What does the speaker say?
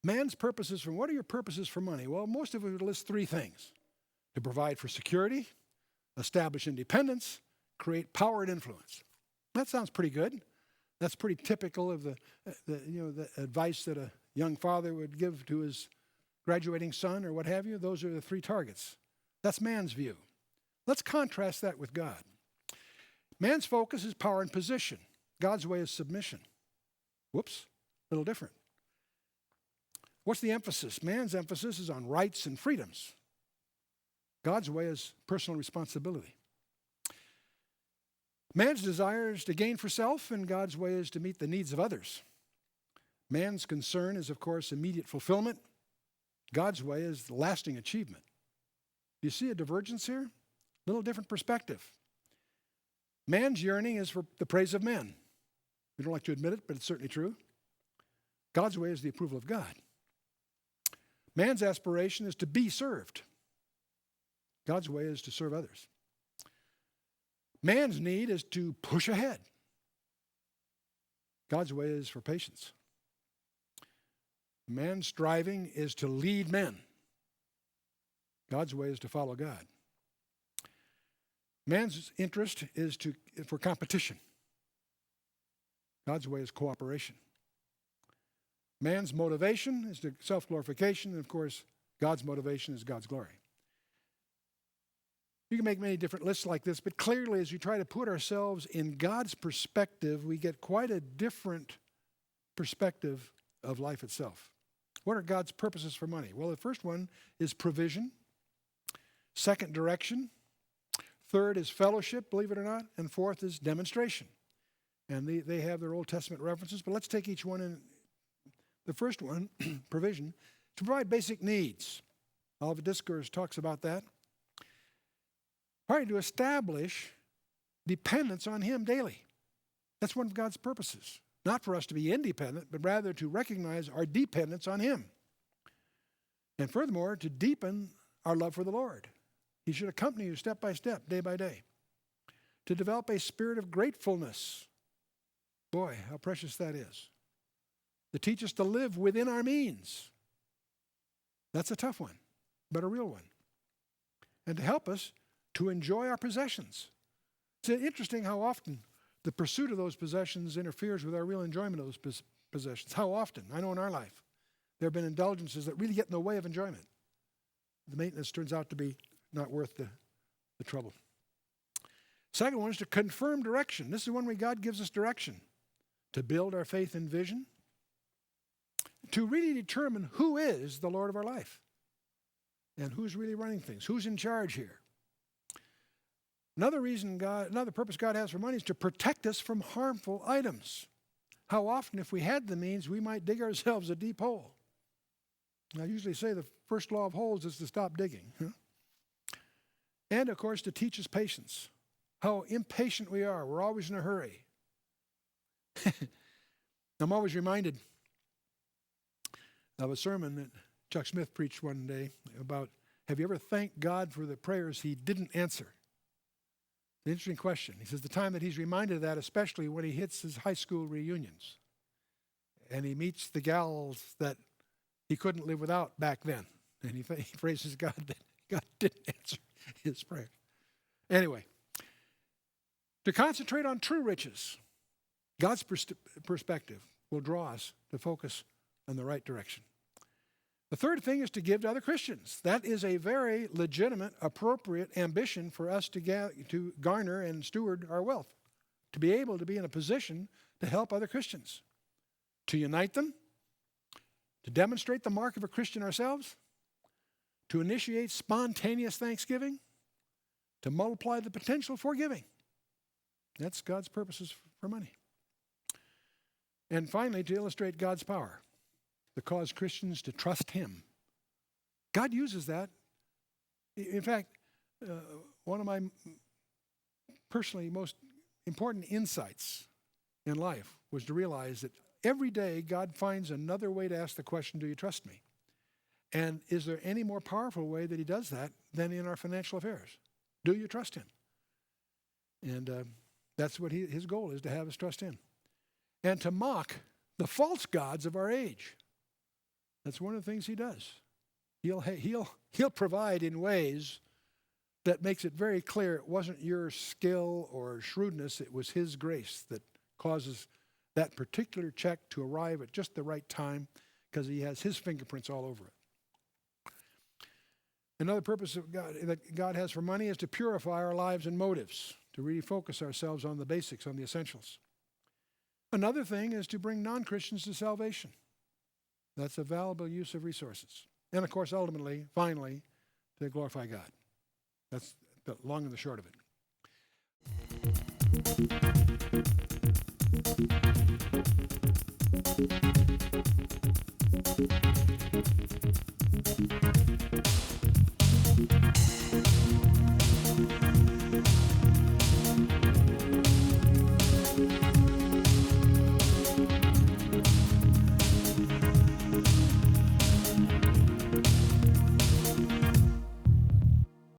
Man's purposes for, what are your purposes for money? Well, most of it would list three things: to provide for security, establish independence, create power and influence. That sounds pretty good. That's pretty typical of the advice that a young father would give to his graduating son or what have you. Those are the three targets. That's man's view. Let's contrast that with God. Man's focus is power and position. God's way is submission. Whoops, a little different. What's the emphasis? Man's emphasis is on rights and freedoms. God's way is personal responsibility. Man's desire is to gain for self, and God's way is to meet the needs of others. Man's concern is, of course, immediate fulfillment. God's way is lasting achievement. Do you see a divergence here? A little different perspective. Man's yearning is for the praise of men. We don't like to admit it, but it's certainly true. God's way is the approval of God. Man's aspiration is to be served. God's way is to serve others. Man's need is to push ahead. God's way is for patience. Man's striving is to lead men. God's way is to follow God. Man's interest is for competition. God's way is cooperation. Man's motivation is to self-glorification, and of course, God's motivation is God's glory. You can make many different lists like this, but clearly as we try to put ourselves in God's perspective, we get quite a different perspective of life itself. What are God's purposes for money? Well, the first one is provision. Second, direction. Third is fellowship, believe it or not. And fourth is demonstration. And they have their Old Testament references, but let's take each one in. The first one, provision, to provide basic needs. Olivet Discourse talks about that. Partly to establish dependence on Him daily. That's one of God's purposes. Not for us to be independent, but rather to recognize our dependence on Him. And furthermore, to deepen our love for the Lord. He should accompany you step by step, day by day. To develop a spirit of gratefulness. Boy, how precious that is. To teach us to live within our means. That's a tough one, but a real one. And to help us to enjoy our possessions. It's interesting how often the pursuit of those possessions interferes with our real enjoyment of those possessions. How often? I know in our life there have been indulgences that really get in the way of enjoyment. The maintenance turns out to be not worth the trouble. Second one is to confirm direction. This is one where God gives us direction. To build our faith and vision. To really determine who is the Lord of our life. And who's really running things. Who's in charge here. Another purpose God has for money is to protect us from harmful items. How often, if we had the means, we might dig ourselves a deep hole. I usually say the first law of holes is to stop digging. And, of course, to teach us patience. How impatient we are. We're always in a hurry. I'm always reminded of a sermon that Chuck Smith preached one day about, have you ever thanked God for the prayers He didn't answer? An interesting question. He says the time that he's reminded of that, especially when he hits his high school reunions and he meets the gals that he couldn't live without back then. And he praises God that God didn't answer his prayer. Anyway, to concentrate on true riches, God's perspective will draw us to focus in the right direction. The third thing is to give to other Christians. That is a very legitimate, appropriate ambition for us to garner and steward our wealth. To be able to be in a position to help other Christians. To unite them. To demonstrate the mark of a Christian ourselves. To initiate spontaneous thanksgiving. To multiply the potential for giving. That's God's purposes for money. And finally, to illustrate God's power. To cause Christians to trust Him. God uses that. In fact, one of my personally most important insights in life was to realize that every day God finds another way to ask the question, do you trust me? And is there any more powerful way that He does that than in our financial affairs? Do you trust Him? And that's what His goal is, to have us trust Him. And to mock the false gods of our age. That's one of the things he does. He'll provide in ways that makes it very clear it wasn't your skill or shrewdness, it was his grace that causes that particular check to arrive at just the right time because he has his fingerprints all over it. Another purpose that God has for money is to purify our lives and motives, to really focus ourselves on the basics, on the essentials. Another thing is to bring non-Christians to salvation. That's a valuable use of resources. And of course, ultimately, finally, to glorify God. That's the long and the short of it.